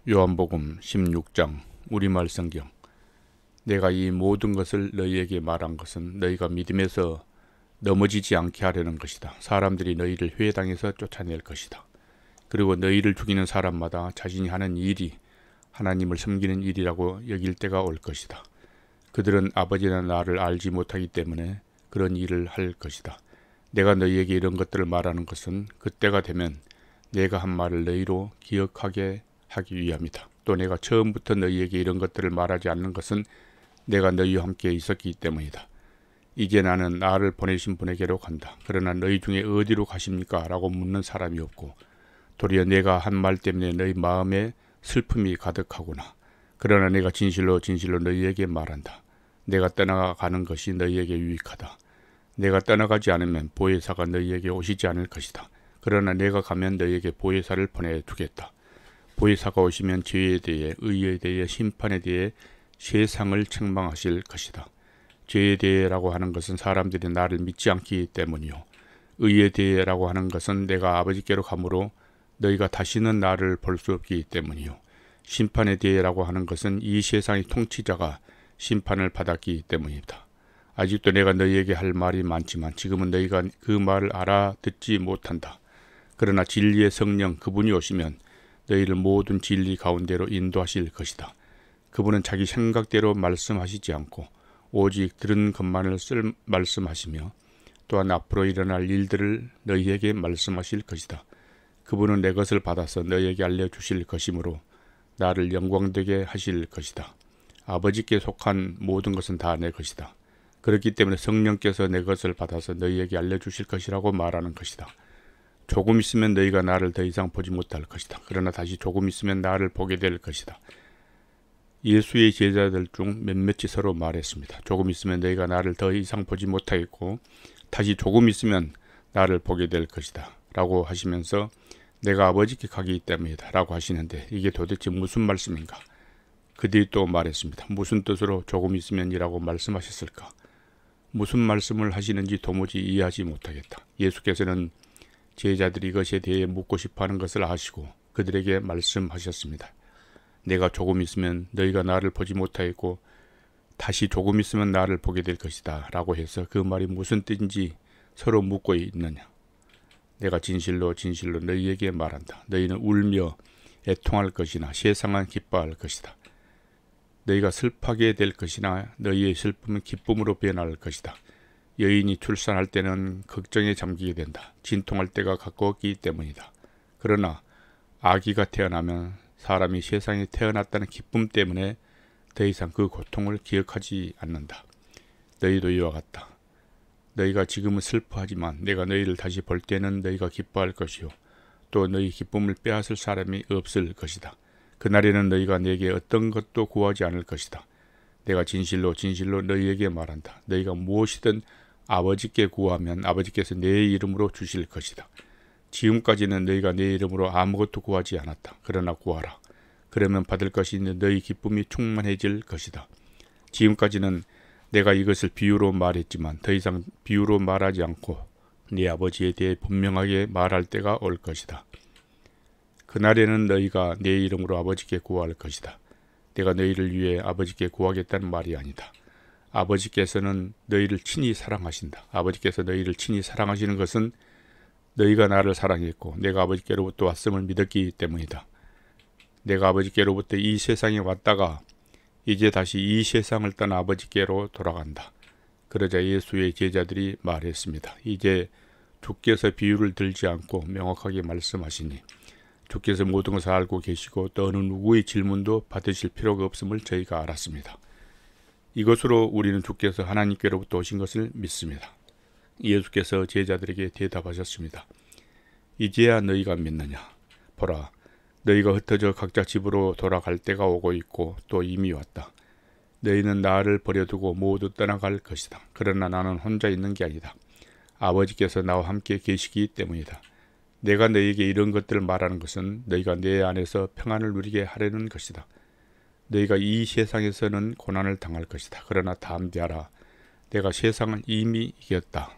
요한복음 16장 우리말 성경. 내가 이 모든 것을 너희에게 말한 것은 너희가 믿음에서 넘어지지 않게 하려는 것이다. 사람들이 너희를 회당에서 쫓아낼 것이다. 그리고 너희를 죽이는 사람마다 자신이 하는 일이 하나님을 섬기는 일이라고 여길 때가 올 것이다. 그들은 아버지나 나를 알지 못하기 때문에 그런 일을 할 것이다. 내가 너희에게 이런 것들을 말하는 것은 그때가 되면 내가 한 말을 너희로 기억하게 하기 위함이다. 또 내가 처음부터 너희에게 이런 것들을 말하지 않는 것은 내가 너희와 함께 있었기 때문이다. 이제 나는 나를 보내신 분에게로 간다. 그러나 너희 중에 어디로 가십니까? 라고 묻는 사람이 없고 도리어 내가 한 말 때문에 너희 마음에 슬픔이 가득하구나. 그러나 내가 진실로 너희에게 말한다. 내가 떠나가는 것이 너희에게 유익하다. 내가 떠나가지 않으면 보혜사가 너희에게 오시지 않을 것이다. 그러나 내가 가면 너희에게 보혜사를 보내주겠다. 보혜사가 오시면 죄에 대해, 의에 대해, 심판에 대해 세상을 책망하실 것이다. 죄에 대해라고 하는 것은 사람들이 나를 믿지 않기 때문이요. 의에 대해라고 하는 것은 내가 아버지께로 가므로 너희가 다시는 나를 볼 수 없기 때문이요. 심판에 대해라고 하는 것은 이 세상의 통치자가 심판을 받았기 때문이다. 아직도 내가 너희에게 할 말이 많지만 지금은 너희가 그 말을 알아듣지 못한다. 그러나 진리의 성령 그분이 오시면 너희를 모든 진리 가운데로 인도하실 것이다. 그분은 자기 생각대로 말씀하시지 않고 오직 들은 것만을 말씀하시며 또한 앞으로 일어날 일들을 너희에게 말씀하실 것이다. 그분은 내 것을 받아서 너희에게 알려주실 것이므로 나를 영광되게 하실 것이다. 아버지께 속한 모든 것은 다 내 것이다. 그렇기 때문에 성령께서 내 것을 받아서 너희에게 알려주실 것이라고 말하는 것이다. 조금 있으면 너희가 나를 더 이상 보지 못할 것이다. 그러나 다시 조금 있으면 나를 보게 될 것이다. 예수의 제자들 중 몇몇이 서로 말했습니다. 조금 있으면 너희가 나를 더 이상 보지 못하겠고 다시 조금 있으면 나를 보게 될 것이다. 라고 하시면서 내가 아버지께 가기 때문이다. 라고 하시는데 이게 도대체 무슨 말씀인가? 그들이 또 말했습니다. 무슨 뜻으로 조금 있으면 이라고 말씀하셨을까? 무슨 말씀을 하시는지 도무지 이해하지 못하겠다. 예수께서는 제자들이 이것에 대해 묻고 싶어하는 것을 아시고 그들에게 말씀하셨습니다. 내가 조금 있으면 너희가 나를 보지 못하겠고 다시 조금 있으면 나를 보게 될 것이다 라고 해서 그 말이 무슨 뜻인지 서로 묻고 있느냐. 내가 진실로 너희에게 말한다. 너희는 울며 애통할 것이나 세상은 기뻐할 것이다. 너희가 슬퍼하게 될 것이나 너희의 슬픔은 기쁨으로 변할 것이다. 여인이 출산할 때는 걱정에 잠기게 된다. 진통할 때가 가까웠기 때문이다. 그러나 아기가 태어나면 사람이 세상에 태어났다는 기쁨 때문에 더 이상 그 고통을 기억하지 않는다. 너희도 이와 같다. 너희가 지금은 슬퍼하지만 내가 너희를 다시 볼 때는 너희가 기뻐할 것이요. 또 너희 기쁨을 빼앗을 사람이 없을 것이다. 그날에는 너희가 내게 어떤 것도 구하지 않을 것이다. 내가 진실로 너희에게 말한다. 너희가 무엇이든 아버지께 구하면 아버지께서 내 이름으로 주실 것이다. 지금까지는 너희가 내 이름으로 아무것도 구하지 않았다. 그러나 구하라. 그러면 받을 것이 있는 너희 기쁨이 충만해질 것이다. 지금까지는 내가 이것을 비유로 말했지만 더 이상 비유로 말하지 않고 네 아버지에 대해 분명하게 말할 때가 올 것이다. 그날에는 너희가 내 이름으로 아버지께 구할 것이다. 내가 너희를 위해 아버지께 구하겠다는 말이 아니다. 아버지께서는 너희를 친히 사랑하신다. 아버지께서 너희를 친히 사랑하시는 것은 너희가 나를 사랑했고 내가 아버지께로부터 왔음을 믿었기 때문이다. 내가 아버지께로부터 이 세상에 왔다가 이제 다시 이 세상을 떠나 아버지께로 돌아간다. 그러자 예수의 제자들이 말했습니다. 이제 주께서 비유를 들지 않고 명확하게 말씀하시니 주께서 모든 것을 알고 계시고 또 어느 누구의 질문도 받으실 필요가 없음을 저희가 알았습니다. 이것으로 우리는 주께서 하나님께로부터 오신 것을 믿습니다. 예수께서 제자들에게 대답하셨습니다. 이제야 너희가 믿느냐? 보라, 너희가 흩어져 각자 집으로 돌아갈 때가 오고 있고 또 이미 왔다. 너희는 나를 버려두고 모두 떠나갈 것이다. 그러나 나는 혼자 있는 게 아니다. 아버지께서 나와 함께 계시기 때문이다. 내가 너희에게 이런 것들을 말하는 것은 너희가 내 안에서 평안을 누리게 하려는 것이다. 너희가 이 세상에서는 고난을 당할 것이다. 그러나 담대하라. 내가 세상을 이미 이겼다.